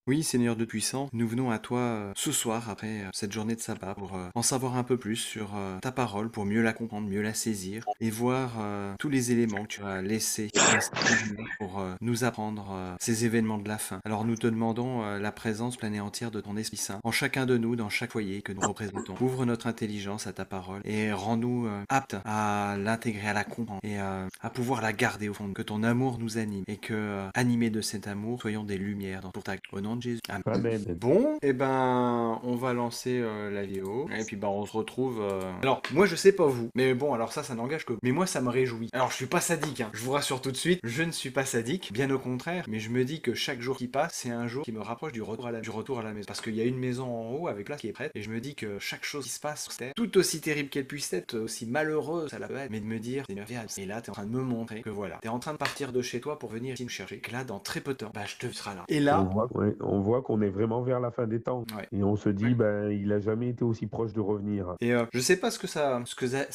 Oui, Seigneur de puissance, nous venons à toi ce soir, après cette journée de sabbat, pour en savoir un peu plus sur ta parole, pour mieux la comprendre, mieux la saisir, et voir tous les éléments que tu as laissés dans cette journée pour nous apprendre ces événements de la fin. Alors nous te demandons la présence pleine et entière de ton Esprit Saint en chacun de nous, dans chaque foyer que nous représentons. Ouvre notre intelligence à ta parole et rends-nous aptes à l'intégrer, à la comprendre et à pouvoir la garder au fond. Que ton amour nous anime et que, animés de cet amour, soyons des lumières pour ta... Au nom de Jésus. Amen. Amen. Bon, et ben, on va lancer la vidéo. Et puis, ben, on se retrouve. Alors, moi, je sais pas vous, mais bon, alors ça n'engage que. Mais moi, ça me réjouit. Alors, je suis pas sadique, hein. Je vous rassure tout de suite, je ne suis pas sadique, bien au contraire. Mais je me dis que chaque jour qui passe, c'est un jour qui me rapproche du retour à la maison. Parce qu'il y a une maison en haut avec place qui est prête, et je me dis que chaque chose qui se passe sur cette terre, tout aussi terrible qu'elle puisse être, aussi malheureuse ça la peut être, mais de me dire, Seigneur, viens. Et là, t'es en train de me montrer que voilà, t'es en train de partir de chez toi pour venir ici me chercher. Que là, dans très peu de temps, bah, je te serai là. Et On là, voit, ouais, on voit qu'on est vraiment vers la fin des temps. ouais. Et on se dit, ben, il a jamais été aussi proche de revenir. Et je sais pas ce que ça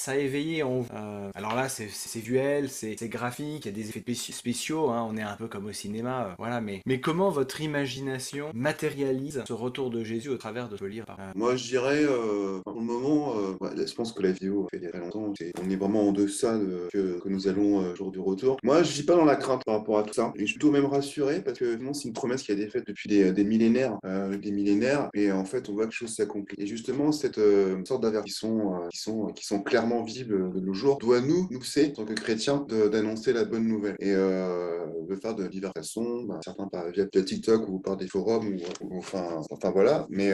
a éveillé en vous. Alors là, c'est visuel, c'est graphique, il y a des effets spéciaux, hein, on est un peu comme au cinéma, voilà. Mais comment votre imagination matérialise ce retour de Jésus au travers de ce lire par Moi, je dirais, pour le moment, je pense que la vidéo fait très longtemps. On est vraiment en deçà que nous allons jour du retour. Moi, je vis pas dans la crainte par rapport à tout ça. Et je suis plutôt même rassuré parce que vraiment, c'est une promesse qui a été faite depuis des millénaires, Et en fait, on voit que les choses s'accomplissent. Et justement, cette sorte d'avertissement qui sont clairement visibles de nos jours doit nous pousser, en tant que chrétiens, d'annoncer la bonne nouvelle et de faire de diverses façons, certains via TikTok ou par des forums enfin voilà. Mais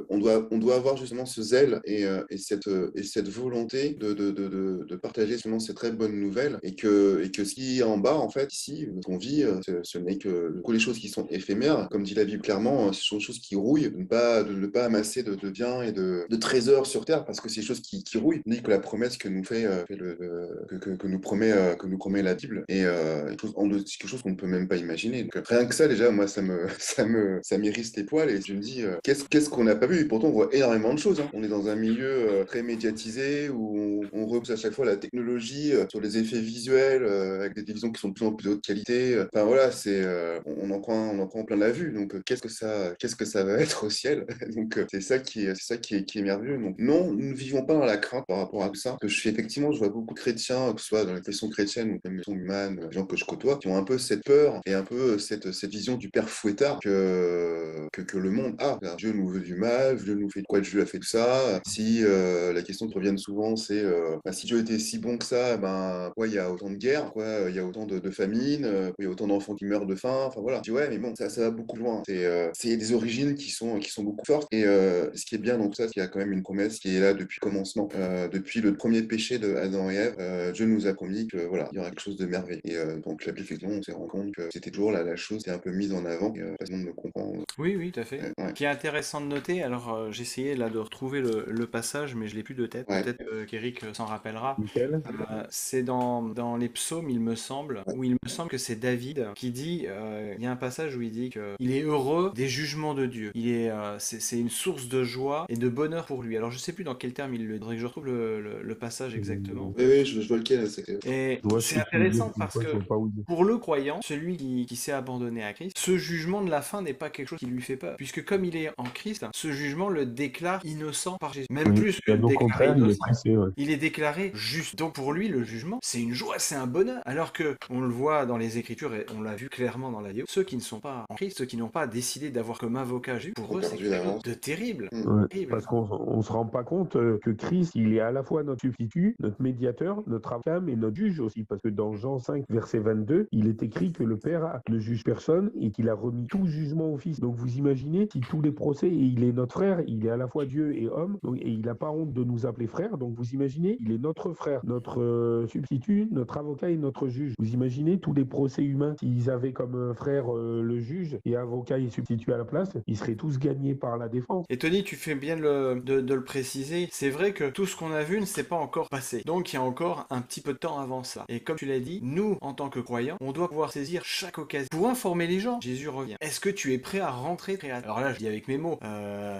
on doit avoir justement ce zèle et cette volonté de partager justement ces très bonnes nouvelles et que ce qui est en bas, en fait, ici, qu'on vit, ce n'est que les choses qui sont éphémères. Comme dit la Bible clairement, ce sont des choses qui rouillent, de ne pas amasser de biens et de trésors sur terre parce que c'est des choses qui rouillent. On dit que la promesse que nous que nous promet la Bible est quelque chose qu'on ne peut même pas imaginer. Donc, rien que ça, déjà, moi, ça m'érisse les poils et je me dis, qu'est-ce qu'on n'a pas vu? Et pourtant, on voit énormément de choses, hein. On est dans un milieu très médiatisé où on repousse à chaque fois la technologie sur les effets visuels avec des télévisions qui sont de plus en plus de haute qualité. Enfin voilà, on en prend plein la vue. Donc, qu'est-ce que ça va être au ciel? Donc, c'est ça qui est merveilleux. Donc, non, nous ne vivons pas dans la crainte par rapport à tout ça. Effectivement, je vois beaucoup de chrétiens, que ce soit dans les questions chrétiennes ou même les questions humaines, les gens que je côtoie, qui ont un peu cette peur et un peu cette vision du père fouettard que le monde a. Dieu nous veut du mal, Dieu nous fait quoi, Dieu a fait tout ça. Si la question qui revient souvent, c'est si Dieu était si bon que ça, pourquoi il y a autant de guerres, pourquoi il y a autant de famines, pourquoi il y a autant d'enfants qui meurent de faim, enfin voilà. Je dis ouais, mais bon, ça va beaucoup loin. C'est des origines qui sont beaucoup fortes. Et ce qui est bien dans tout ça, c'est qu'il y a quand même une promesse qui est là depuis le commencement, depuis le premier péché de Adam et Ève. Dieu nous a promis que voilà, il y aura quelque chose de merveilleux. Et donc la Bible, effectivement, on s'est rendu compte que c'était toujours la chose qui est un peu mise en avant, façon de me comprendre. Oui, oui, tout à fait. Ouais, Ce qui est intéressant de noter, alors j'essayais là de retrouver le passage, mais je l'ai plus de tête. ouais, Peut-être qu'Éric s'en rappellera. Nickel. C'est dans les psaumes, il me semble, ouais. où il me semble que c'est David qui dit, il y a un passage où il dit qu'il est heureux des jugements de Dieu. C'est une source de joie et de bonheur pour lui. Alors je sais plus dans quel terme il le dit, faudrait que je retrouve le passage exactement. Oui, oui, je vois lequel, c'est clair. Et Je vois ce c'est que tu veux dire, intéressant des parce fois, que je vois pas où il est. pour le croyant, celui qui s'est abandonné à Christ, ce jugement de la fin n'est pas quelque chose qui lui fait peur. Puisque comme il est en Christ, ce jugement le déclare innocent par Jésus. Même Oui, plus que bien au déclaré contraire, il est innocent. pressé, ouais. Il est déclaré juste. Donc pour lui, le jugement, c'est une joie, c'est un bonheur. Alors que, on le voit dans les Écritures et on l'a vu clairement dans la vidéo, ceux qui ne sont pas en Christ, ceux qui n'ont pas décidé d'avoir comme avocat Jésus, pour Sont eux, c'est perdus quelque chose d'avance. de terrible. Mm. Ouais, Terrible. parce qu'on se rend pas compte que Christ, il est à la fois notre substitut, notre médiateur, notre avocat et notre juge aussi. Parce que dans Jean 5, verset 22, il est écrit que le Père ne juge personne et qu'il a remis tout jugement au Fils. Donc vous imaginez, si tous les procès, et il est notre frère, il est à la fois Dieu et homme, et il n'a pas honte de nous appeler frère. Donc vous imaginez, il est notre frère, notre substitut, notre avocat et notre juge. Vous imaginez tous les procès humains, s'ils avaient comme frère le juge et avocat et substitut à la place, ils seraient tous gagnés par la défense. Et Tony, tu fais bien de le préciser. C'est vrai que tout ce qu'on a vu ne s'est pas encore passé. Donc il y a encore un petit peu de temps avant ça. Et comme tu l'as dit, nous, en tant que croyants, on doit pouvoir saisir chaque occasion pour informer les gens. Jésus revient. Est-ce que tu es prêt à rentrer très hâte? Alors là, je dis avec mes mots,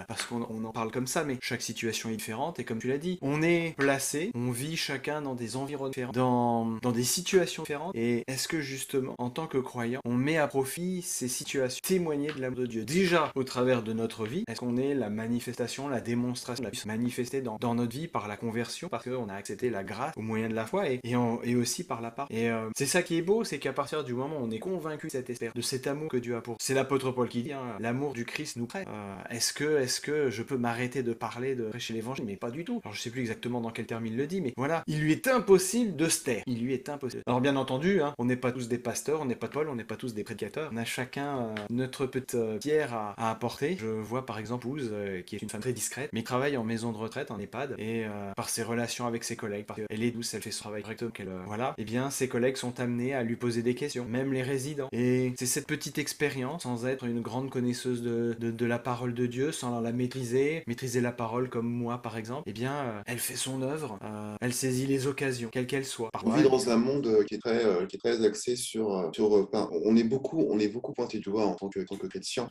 parce qu'on en parle comme ça, mais chaque situation est différente. Et comme tu l'as dit, on est placé, on vit chacun dans des environnements différents, dans des situations différentes. Et est-ce que justement, en tant que croyant, on met à profit ces situations, témoigner de l'amour de Dieu. Déjà, au travers de notre vie, est-ce qu'on est la manifestation, la démonstration, la puisse manifester dans notre vie par la conversion, parce qu'on a accepté la grâce au moyen de la foi, et aussi par la part. Et c'est ça qui est beau, c'est qu'à partir du moment où on est convaincu de cette espérance, de cet amour que Dieu a pour. C'est l'apôtre Paul qui dit, hein, l'amour du Christ nous prête. Est-ce que je peux m'arrêter de parler, de prêcher l'évangile? Mais pas du tout. Alors je sais plus exactement dans quel terme il le dit, mais voilà, il lui est impossible de se taire. Il lui est impossible. Alors bien entendu, hein, on n'est pas tous des pasteurs, on n'est pas Paul, on n'est pas tous des prédicateurs. On a chacun notre petite pierre à apporter. Je vois par exemple Ouz, qui est une femme très discrète, mais qui travaille en maison de retraite, en EHPAD, et par ses relations avec ses collègues, parce qu'elle est douce, elle fait son travail correctement, voilà, et bien ses collègues sont amenés à lui poser des questions, même les résidents. Et c'est cette petite expérience, sans être une grande connaisseuse de la parole de Dieu, sans la maîtriser la parole comme moi par exemple, et bien elle fait son œuvre, elle saisit les occasions, quelles qu'elles soient. On vit dans un monde qui est très axé enfin, on est beaucoup pointé du doigt en tant que chrétien.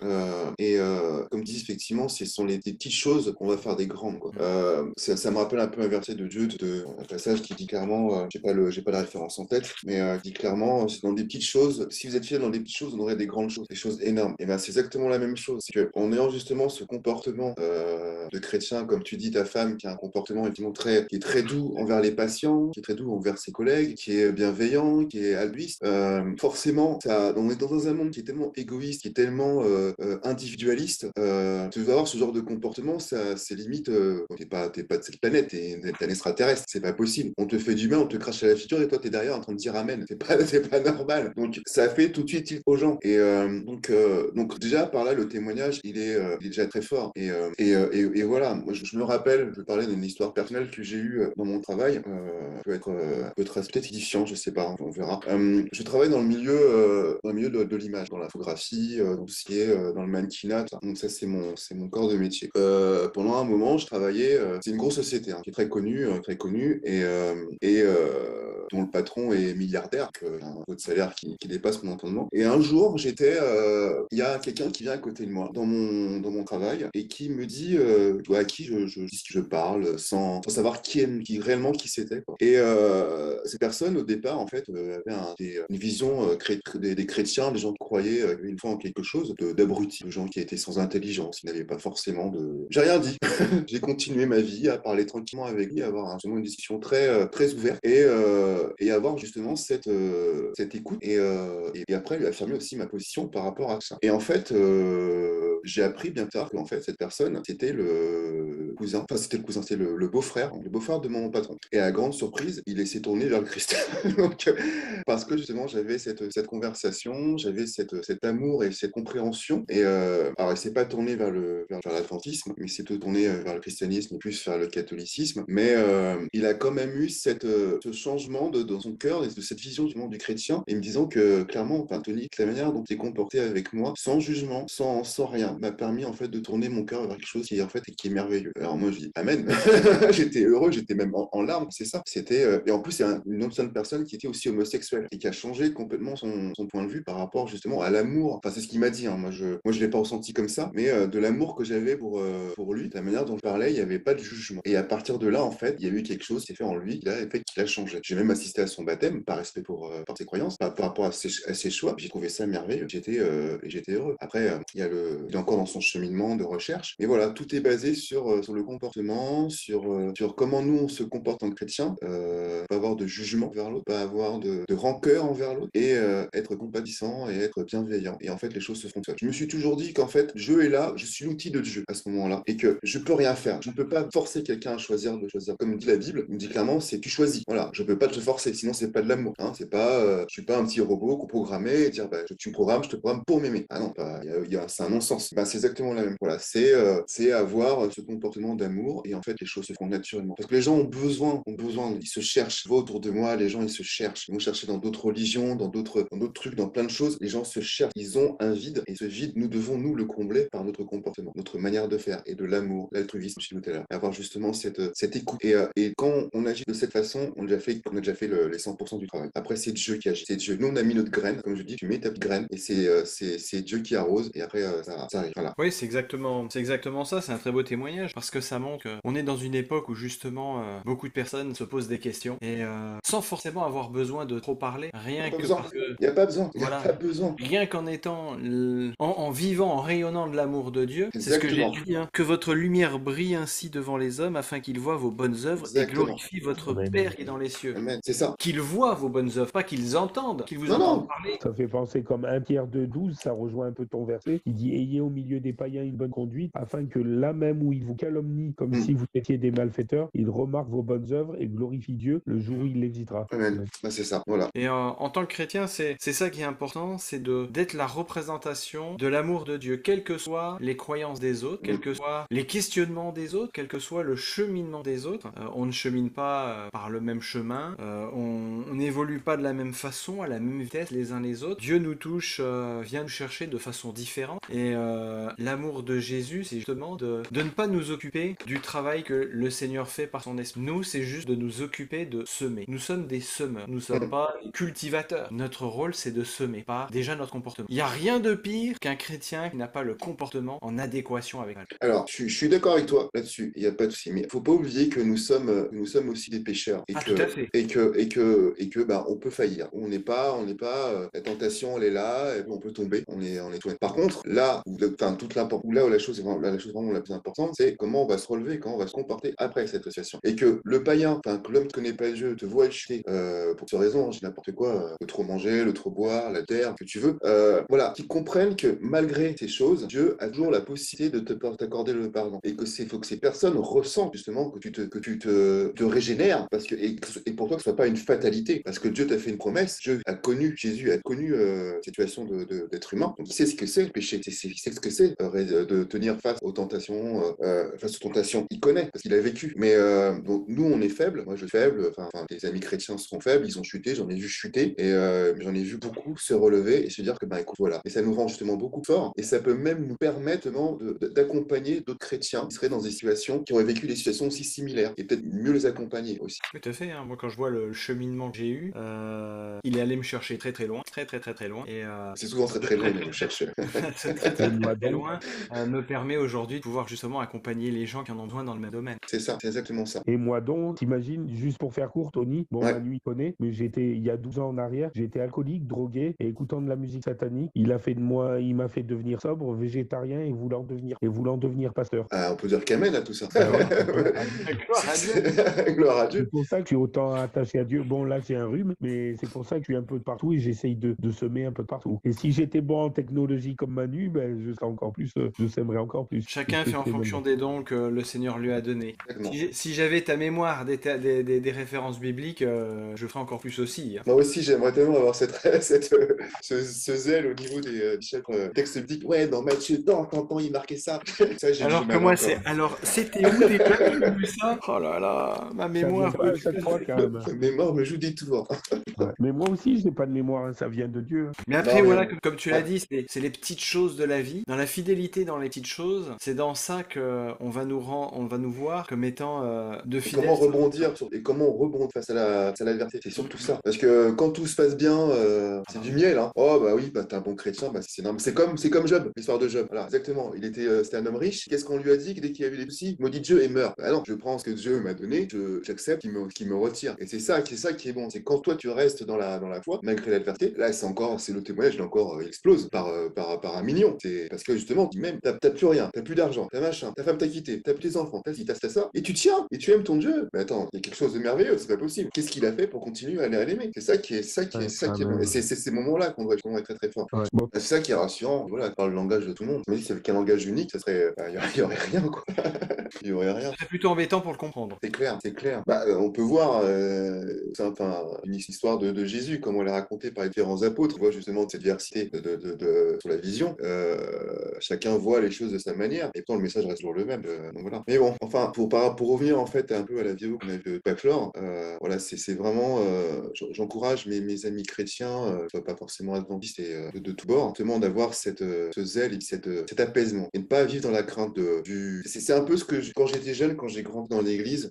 Comme disent effectivement, ce sont des petites choses qu'on va faire des grandes, quoi. Ça me rappelle un peu un verset de Dieu, un passage qui dit clairement, j'ai pas la référence en tête, mais dit clairement, c'est dans des petites choses. Si vous êtes fiers dans des petites choses, on aurait des grandes choses, des choses énormes. Et ben c'est exactement la même chose. C'est que en ayant justement ce comportement de chrétien, comme tu dis, ta femme qui a un comportement effectivement qui est très doux envers les patients, qui est très doux envers ses collègues, qui est bienveillant, qui est altruiste, forcément, on est dans un monde qui est tellement égoïste, qui est tellement individualiste. Tu vas avoir ce genre de comportement, c'est limite, t'es pas de cette planète, t'es un extraterrestre, c'est pas possible. On te fait du bien, on te crache à la figure et toi t'es derrière en train de dire amen. C'est pas normal. Donc ça fait tout de suite tilt aux gens. Et donc déjà par là le témoignage il est déjà très fort. Et voilà, moi je me rappelle, je parlais d'une histoire personnelle que j'ai eue dans mon travail. Peut-être édifiant, je sais pas, on verra. Je travaille dans le milieu de l'image, dans la photographie, dans tout ce qui est dans le mannequinat. Donc ça c'est mon corps de métier. Pendant un moment, je travaillais. C'est une grosse société hein, qui est très connue et dont le patron est milliardaire, un taux de salaire qui dépasse mon entendement. Et un jour, il y a quelqu'un qui vient à côté de moi dans mon travail et qui me dit à qui je parle sans savoir réellement qui c'était, quoi. Et ces personnes au départ en fait avaient une vision des chrétiens, des gens qui croyaient une fois en quelque chose d'abrutis, de gens qui étaient sans intelligence, qui n'avaient pas forcément de. J'ai rien dit. J'ai continué ma vie à parler tranquillement avec lui, à avoir justement une discussion très ouverte et avoir justement cette écoute et après lui affirmer aussi ma position par rapport à ça. Et en fait, j'ai appris bien tard qu'en fait cette personne c'était le cousin, c'est le beau-frère de mon patron. Et à grande surprise, il s'est tourné vers le Christ. Donc, parce que justement j'avais cette conversation, j'avais cet amour et cette compréhension. Et alors il s'est pas tourné vers l'adventisme, mais il s'est tourné vers le christianisme et plus vers le catholicisme. Mais il a quand même eu ce changement dans son cœur et de cette vision du monde du chrétien, et me disant que clairement, enfin Tony, la manière dont tu es comporté avec moi, sans jugement, sans rien, m'a permis en fait de tourner mon cœur vers quelque chose qui est merveilleux. Alors moi je dis amen. J'étais heureux, j'étais même en larmes, c'est ça. C'était et en plus c'est une autre personne qui était aussi homosexuelle et qui a changé complètement son point de vue par rapport justement à l'amour. Enfin c'est ce qu'il m'a dit. Hein. Moi je l'ai pas ressenti comme ça, mais de l'amour que j'avais pour lui, de la manière dont je parlais, il n'y avait pas de jugement. Et à partir de là en fait, il y a eu quelque chose qui s'est fait en lui, qui a changé. J'ai même assisté à son baptême par respect pour ses croyances, par rapport à ses choix. J'ai trouvé ça merveilleux. J'étais heureux. Après il est encore dans son cheminement de recherche, mais voilà, tout est basé sur le comportement, sur comment nous on se comporte en chrétien, pas avoir de jugement vers l'autre, pas avoir de rancœur envers l'autre, et être compatissant et être bienveillant. Et en fait, les choses se font seules. Je me suis toujours dit qu'en fait, Dieu est là, je suis l'outil de Dieu à ce moment-là, et que je peux rien faire. Je ne peux pas forcer quelqu'un à choisir de choisir. Comme dit la Bible, il me dit clairement, c'est tu choisis. Voilà, je peux pas te forcer, sinon c'est pas de l'amour. Hein, c'est pas, je suis pas un petit robot qu'on programmait et dire, bah, tu me programmes, je te programme pour m'aimer. Ah non, c'est un non-sens. Ben, c'est exactement la même. Voilà, c'est avoir ce comportement d'amour, et en fait, les choses se font naturellement. Parce que les gens ont besoin, ils se cherchent. Autour de moi, les gens, ils se cherchent. Ils vont chercher dans d'autres religions, dans d'autres trucs, dans plein de choses. Les gens se cherchent. Ils ont un vide, et ce vide, nous devons nous le combler par notre comportement, notre manière de faire, et de l'amour, l'altruisme chez nous tout à l'heure. Avoir justement cette écoute. Et quand on agit de cette façon, on a déjà fait les 100% du travail. Après, c'est Dieu qui agit. C'est Dieu. Nous, on a mis notre graine. Comme je dis, tu mets ta petite graine, et c'est Dieu qui arrose, et après, ça arrive. Voilà. Oui, c'est exactement ça, c'est un très beau témoignage, parce que que ça montre qu'on est dans une époque où justement beaucoup de personnes se posent des questions et sans forcément avoir besoin de trop parler, Il n'y a rien pas que besoin. parce que Il n'y a pas besoin. Il n'y a voilà, pas besoin. rien qu'en étant, en vivant, en rayonnant de l'amour de Dieu, c'est ce que Exactement. Jésus dit, hein, que votre lumière brille ainsi devant les hommes afin qu'ils voient vos bonnes œuvres et Exactement. glorifient votre Amen. Père qui est dans les cieux. Amen. C'est ça. Qu'ils voient vos bonnes œuvres, pas qu'ils entendent, qu'ils vous Non, entendent non. parler. Ça fait penser comme 1 Pierre 2,12, ça rejoint un peu ton verset. Il dit ayez au milieu des païens une bonne conduite, afin que là même où ils vous calomnient comme si vous étiez des malfaiteurs, ils remarquent vos bonnes œuvres et glorifient Dieu le jour où il les visitera. Amen. Bah, c'est ça. Voilà. Et en tant que chrétien, c'est ça qui est important, c'est d'être la représentation de l'amour de Dieu, quelles que soient les croyances des autres, quels que soient les questionnements des autres, quel que soit le cheminement des autres. On ne chemine pas par le même chemin, on n'évolue pas de la même façon, à la même vitesse les uns les autres. Dieu nous touche, vient nous chercher de façon différente. Et l'amour de Jésus, c'est justement de ne pas nous occuper du travail que le Seigneur fait par son esprit. Nous, c'est juste de nous occuper de semer. Nous sommes des semeurs, nous ne sommes pas des cultivateurs. Notre rôle, c'est de semer, pas déjà notre comportement. Il n'y a rien de pire qu'un chrétien qui n'a pas le comportement en adéquation avec la loi. Alors, je suis d'accord avec toi là-dessus, il n'y a pas de souci. Mais il ne faut pas oublier que nous sommes aussi des pécheurs et Tout à fait. bah, on peut faillir. On n'est pas, la tentation, elle est là, et on peut tomber, on est tout. Par contre, là où, enfin, là où la chose vraiment la plus importante, c'est comment on va se relever, comment on va se comporter après cette situation. Et que le païen, enfin, que l'homme qui ne connaît pas Dieu, te voit chuter pour cette raison, j'ai n'importe quoi, le trop manger, le trop boire, la terre, que tu veux, voilà, qu'ils comprennent que malgré ces choses, Dieu a toujours la possibilité de t'accorder le pardon. Et que faut que ces personnes ressentent justement que tu te régénères, parce que, et pour toi que ce soit pas une fatalité, parce que Dieu t'a fait une promesse, Jésus a connu situation d'être humain, donc il sait ce que c'est le péché, il sait ce que c'est de tenir face aux tentations, il connaît, parce qu'il a vécu. Mais donc nous on est faibles, moi je suis faible, enfin les amis chrétiens seront faibles, ils ont chuté, j'en ai vu chuter, et j'en ai vu beaucoup se relever et se dire que bah écoute voilà, et ça nous rend justement beaucoup forts, et ça peut même nous permettre d'accompagner d'autres chrétiens qui seraient dans des situations, qui auraient vécu des situations aussi similaires, et peut-être mieux les accompagner aussi. Tout à fait, hein. Moi quand je vois le cheminement que j'ai eu, il est allé me chercher très très loin, très loin, et C'est souvent très très loin, mais on cherche. c'est très loin, me permet aujourd'hui de pouvoir justement accompagner les gens qui en ont besoin dans le même domaine. C'est ça, c'est exactement ça. Et moi donc, t'imagines, juste pour faire court, Tony, bon, Ouais. Manu il connaît, mais il y a 12 ans en arrière, j'étais alcoolique, drogué, et écoutant de la musique satanique, il m'a fait devenir sobre, végétarien, et voulant devenir pasteur. On peut dire qu'amen à tout ça. Gloire à Dieu. Gloire à Dieu. C'est pour ça que je suis autant attaché à Dieu. Bon, là, j'ai un rhume, mais c'est pour ça que je suis un peu de partout et j'essaye de semer un peu de partout. Et si j'étais bon en technologie comme Manu, ben, je sèmerais encore plus. Chacun fait en fonction des dons que le Seigneur lui a donnés. Exactement. Si j'avais ta mémoire des références bibliques, je ferais encore plus aussi. Moi aussi, j'aimerais tellement avoir ce zèle au niveau des chapitres textes bibliques. Ouais, dans Matthieu, dans il marquait ça. Ça, j'ai Alors du que mal moi, encore. alors, c'était où déjà que j'ai vu ça? Oh là là, ma Ça mémoire. vient pas à chaque fois quand même. Ma mémoire me joue des tours. Ouais. Mais moi aussi, je n'ai pas de mémoire, hein, ça vient de Dieu. Mais après, Non, mais- voilà, comme tu l'as dit, c'est les petites choses de la vie. Dans la fidélité dans les petites choses, c'est dans ça que on va nous voir comme étant de Et fidèles. comment rebondir et comment on rebondit face à l'adversité, c'est surtout ça. Parce que quand tout se passe bien, c'est du miel. Hein. Oh bah oui, bah t'es un bon chrétien, bah c'est normal. C'est comme Job, l'histoire de Job. Voilà, exactement. C'était un homme riche. Qu'est-ce qu'on lui a dit dès qu'il a eu des soucis? Maudit Dieu et meurt. Bah non, je prends ce que Dieu m'a donné, j'accepte qu'il me retire. Et c'est ça qui est bon. C'est quand toi tu restes dans la foi, malgré l'adversité. Là, c'est le témoignage, il encore explose par un million. C'est parce que justement, même t'as plus rien, t'as plus d'argent, t'as machin, ta femme t'a quitté, t'as plus tes enfants, t'as ci, t'as ça, et tu tiens, et tu aimes ton Dieu. Mais attends, il y a quelque chose de merveilleux, c'est pas possible. Qu'est-ce qu'il a fait pour continuer à l'aimer? C'est ça qui est bon. Et c'est ces moments-là qu'on doit être très très fort. Ouais. Bon. C'est ça qui est rassurant. Voilà, par le langage de tout le monde. Mais si c'est qu'un langage unique, ça serait, il y aurait rien quoi. Il y aurait rien. C'est plutôt embêtant pour le comprendre. C'est clair, c'est clair. Bah, on peut voir une histoire de Jésus, comme on l'a raconté par les différents apôtres. On voit justement cette diversité sur la vision. Chacun voit les choses de sa manière, et pourtant le message reste toujours le même. Donc voilà. Mais bon, enfin, pour revenir en fait un peu à la vidéo qu'on a vu de Paclore, voilà, c'est vraiment, j'encourage mes amis chrétiens, pas forcément adventistes et de tous bords, justement d'avoir ce zèle et cet apaisement, et ne pas vivre dans la crainte c'est un peu ce que quand j'étais jeune, quand j'ai grandi dans l'église,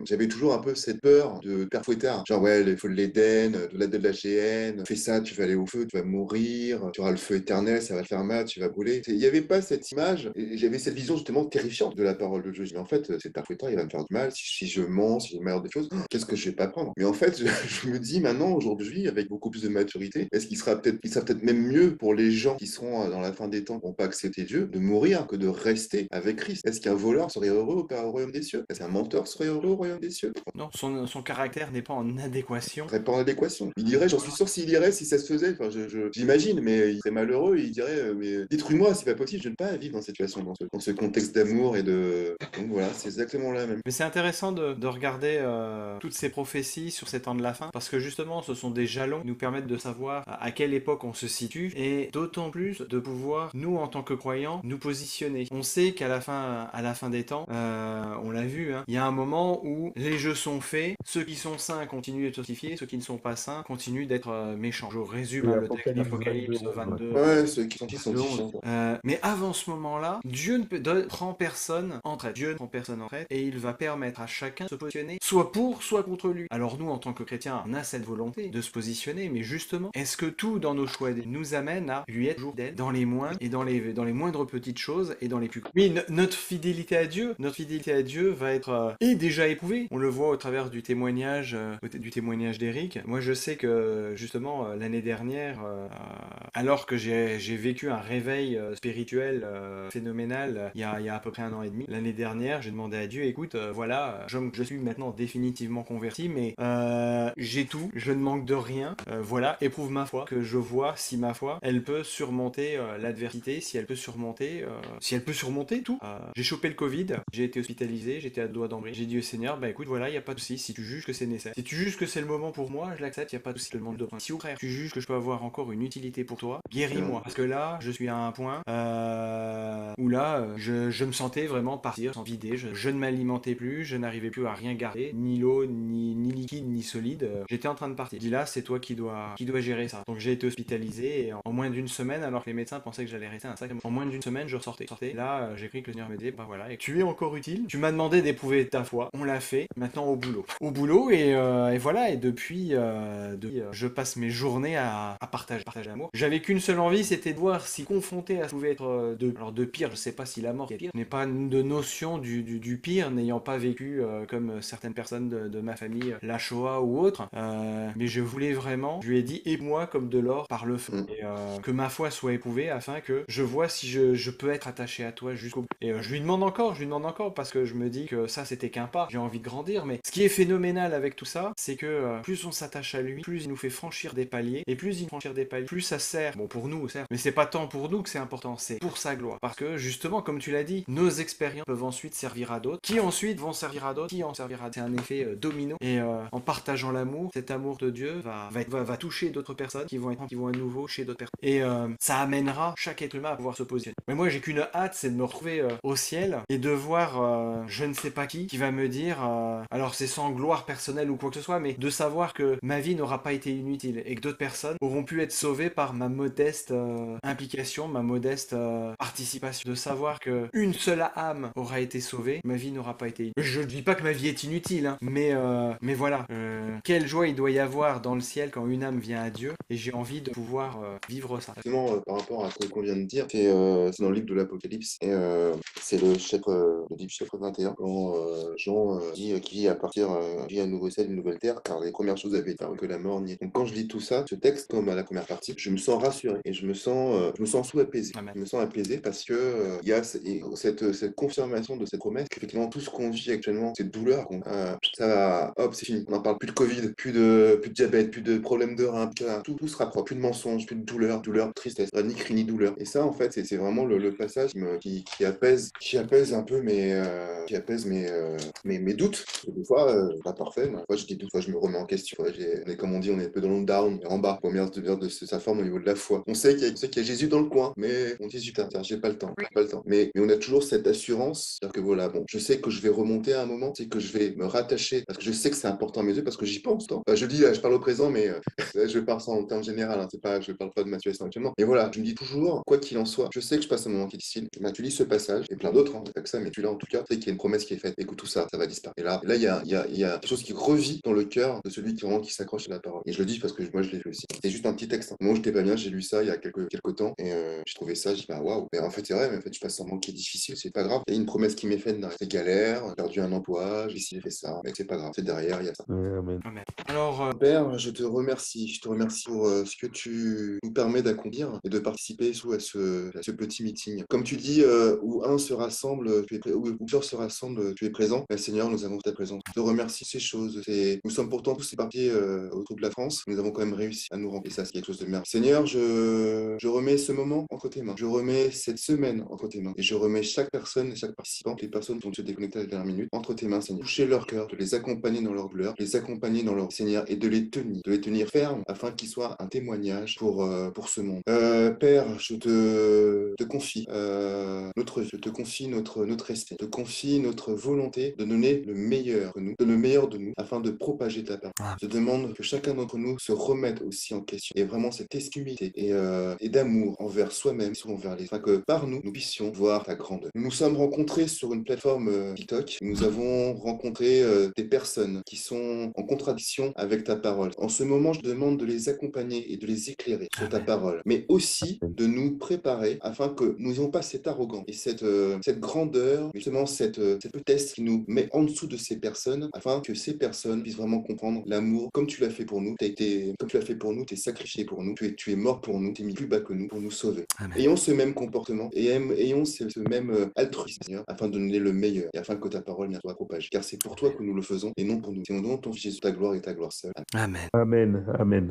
j'avais toujours un peu cette peur de père fouettard. Genre, ouais, il faut de l'Éden, de la GN, fais ça, tu vas aller au feu, tu vas mourir, tu auras le feu éternel, ça va te faire mal, tu vas brûler. Il n'y avait pas cette image, et j'avais cette vision justement terrifiante de la parole de Dieu. Je dis, mais en fait, cet interpréteur, il va me faire du mal. Si je mens, si je meilleur des choses, qu'est-ce que je vais pas prendre? Mais en fait, je me dis maintenant, aujourd'hui, avec beaucoup plus de maturité, est-ce qu'il sera peut-être même mieux pour les gens qui seront dans la fin des temps, qui n'ont pas accepté Dieu, de mourir que de rester avec Christ? Est-ce qu'un voleur serait heureux au royaume des cieux? Est-ce qu'un menteur serait heureux au royaume des cieux? Non, son caractère n'est pas en adéquation. Serait pas en adéquation. Il dirait, j'en suis sûr, s'il irait, si ça se faisait, enfin, j'imagine, mais il serait malheureux, il dirait, mais détruis-moi, c'est pas possible, je ne peux pas vivre dans cette situation, dans ce contexte d'amour et de. Donc voilà, c'est exactement la même. Mais c'est intéressant de regarder toutes ces prophéties sur ces temps de la fin, parce que justement, ce sont des jalons qui nous permettent de savoir à quelle époque on se situe, et d'autant plus de pouvoir, nous, en tant que croyants, nous positionner. On sait qu'à la fin des temps, on l'a vu, hein, il y a un moment où les jeux sont faits, ceux qui sont sains continuent d'être justifiés, ceux qui ne sont pas sains continuent d'être méchants. Je résume Et hein, le texte Apocalypse d'Apocalypse 22, 11, ouais. 22. Ouais, ceux qui sont Le 11. différents. Mais avant ce moment-là, Dieu ne prend personne en traite. Dieu ne prend personne en traite et il va permettre à chacun de se positionner soit pour, soit contre lui. Alors nous, en tant que chrétiens, on a cette volonté de se positionner, mais justement, est-ce que tout dans nos choix nous amène à lui être toujours fidèle dans les moindres et dans les moindres petites choses et dans les plus grandes? Oui, notre fidélité à Dieu va être est déjà éprouvée. On le voit au travers du témoignage d'Éric. Moi, je sais que justement l'année dernière, alors que j'ai vécu un réveil spirituel phénoménal il y a à peu près 1 an et demi. L'année dernière, j'ai demandé à Dieu, écoute, voilà, je suis maintenant définitivement converti, mais j'ai tout, je ne manque de rien, voilà, éprouve ma foi, que je vois si ma foi, elle peut surmonter l'adversité, si elle peut surmonter tout. J'ai chopé le Covid, j'ai été hospitalisé, j'étais à deux doigts d'embry. J'ai dit au Seigneur, bah écoute, voilà, il n'y a pas de souci, si tu juges que c'est nécessaire. Si tu juges que c'est le moment pour moi, je l'accepte, il n'y a pas de souci, je te demande de prendre. Si au contraire, tu juges que je peux avoir encore une utilité pour toi, guéris-moi. Parce que là, je suis à un point où là, je me sentais vraiment partir, sans vider. Je ne m'alimentais plus, je n'arrivais plus à rien garder, ni l'eau, ni liquide, ni solide. J'étais en train de partir. Je dis là, c'est toi qui dois gérer ça. Donc j'ai été hospitalisé et en moins d'une semaine, alors que les médecins pensaient que j'allais rester un sacré. En moins d'une semaine, je ressortais. Là, j'ai cru que le Seigneur me disait, bah voilà, et tu es encore utile. Tu m'as demandé d'éprouver ta foi. On l'a fait. Maintenant au boulot. Et voilà. Et depuis, je passe mes journées à partager l'amour. J'avais qu'une seule envie, c'était de voir si confronté à ce pouvait être de pire. Je sais pas si la mort est pire. Je n'ai pas de notion du pire, n'ayant pas vécu comme certaines personnes de ma famille la Shoah ou autre. Mais je voulais vraiment, je lui ai dit, éprouve-moi comme de l'or par le feu. Et que ma foi soit éprouvée afin que je vois si je peux être attaché à toi jusqu'au bout. Et je lui demande encore parce que je me dis que ça c'était qu'un pas. J'ai envie de grandir, mais ce qui est phénoménal avec tout ça, c'est que plus on s'attache à lui, plus il nous fait franchir des paliers, et plus il nous franchir des paliers, plus ça sert, bon pour nous certes, mais c'est pas tant pour nous que c'est important, c'est pour sa gloire. Parce que justement, comme tu l'as dit, nos expériences peuvent ensuite servir à d'autres, qui ensuite vont servir à d'autres, qui en servira à d'autres. C'est un effet domino, et en partageant l'amour, cet amour de Dieu va toucher d'autres personnes qui vont à nouveau chez d'autres personnes. Et ça amènera chaque être humain à pouvoir se positionner. Mais moi j'ai qu'une hâte, c'est de me retrouver au ciel et de voir je ne sais pas qui va me dire, alors c'est sans gloire personnelle ou quoi que ce soit, mais de savoir que ma vie n'aura pas été inutile et que d'autres personnes auront pu être sauvées par ma modeste implication, ma modeste participation. De savoir que une seule âme aura été sauvée, ma vie n'aura pas été inutile. Je ne dis pas que ma vie est inutile, hein, mais voilà. Quelle joie il doit y avoir dans le ciel quand une âme vient à Dieu, et j'ai envie de pouvoir vivre ça. Justement, par rapport à ce qu'on vient de dire, c'est dans le livre de l'Apocalypse, et c'est le livre chapitre 21, quand Jean dit qu'il vit un nouveau ciel, une nouvelle terre, car les premières choses avaient été que la mort n'y est. Donc quand je lis tout ça, ce texte, comme à la première partie, je me sens rassuré et je me sens apaisé. Amen. Je me sens apaisé parce que il y a cette confirmation de cette promesse qu'effectivement tout ce qu'on vit actuellement, cette douleur, ça va, hop, c'est fini. On n'en parle plus de Covid, plus de diabète, plus de problèmes de rein, tout sera propre, plus de mensonges, plus de douleur, tristesse, ni cri ni douleur. Et ça, en fait, c'est vraiment le passage qui apaise un peu mes doutes. Parce que des fois, pas parfait, mais des fois j'ai des doutes, des fois je me remets en question. Comme on dit, on est un peu dans le down, en bas, pour meilleur de sa forme au niveau de la foi. On sait qu'il y a Jésus dans le coin, mais on dit putain, j'ai pas le temps, j'ai pas le temps. Mais on a toujours cette assurance, c'est-à-dire que voilà, bon, je sais que je vais remonter à un moment, c'est que je vais me rattacher, parce que je sais que c'est important à mes yeux, parce que j'y pense. Je dis, je parle au présent, mais je parle ça en termes général, hein, je parle pas de ma situation actuellement. Et voilà, je me dis toujours, quoi qu'il en soit, je sais que je passe un moment qui est difficile. Bah, tu lis ce passage, et plein d'autres, hein, pas que ça, mais tu l'as en tout cas, tu sais qu'il y a une promesse qui est faite, et que tout ça, ça va disparaître. Et là, il y a quelque chose qui revit dans le cœur de celui qui s'accroche à la parole. Et je le dis parce que moi, je l'ai fait aussi. C'était juste un petit texte. Hein. Moi, j'étais pas bien, j'ai lu ça il y a quelques temps, et j'ai trouvé ça, j'ai dit, bah waouh, mais en fait, c'est vrai, mais en fait, je passe un moment qui est difficile, c'est pas grave. grave. Il y a une promesse qui m'est faite, c'est galère, j'ai perdu un emploi, j'ai fait ça, mais c'est pas grave, c'est derrière, il y a ça. Amen. Amen. Alors, Père, je te remercie pour ce que tu nous permets d'accomplir et de participer à ce petit meeting. Comme tu dis, où un se rassemble, où plusieurs se rassemblent, tu es présent. Mais Seigneur, nous avons ta présence. Je te remercie de ces choses. Nous sommes pourtant tous éparpillés autour de la France. Nous avons quand même réussi à nous rendre. Et ça, c'est quelque chose de merveilleux. Seigneur, je remets ce moment entre tes mains. Je remets cette semaine entre tes mains. Et je remets chaque personne et chaque participant, les personnes qui vont se déconnecter à la dernière minute, entre tes mains, Seigneur. Toucher leur cœur, de les accompagner dans leur douleur, les accompagner dans leur Seigneur et de les tenir fermes afin qu'ils soient un témoignage pour ce monde. Père, je te confie je te confie notre respect, je te confie notre volonté de donner le meilleur de nous afin de propager ta parole. Ah. Je demande que chacun d'entre nous se remette aussi en question et vraiment cette humilité et d'amour envers soi-même et envers les autres, afin que par nous puissions voir ta grandeur. Nous nous sommes rencontrés sur une plateforme TikTok. Nous avons rencontré des personnes qui sont en contradiction avec ta parole. En ce moment, je demande de les accompagner et de les éclairer sur ta Amen. parole, mais aussi de nous préparer afin que nous n'ayons pas cette arrogance et cette grandeur, justement cette petitesse qui nous met en dessous de ces personnes, afin que ces personnes puissent vraiment comprendre l'amour comme tu l'as fait pour nous. Comme tu l'as fait pour nous, t'es sacrifié pour nous, tu es mort pour nous, t'es mis plus bas que nous pour nous sauver. Amen. Ayons ce même comportement et ayons ce même altruisme, Seigneur, afin de donner le meilleur et afin que ta parole soit propagée. Car c'est pour toi que nous le faisons et non pour nous. C'est au nom de ton Fils Jésus, ta gloire et ta gloire seule. Amen. Amen. Amen.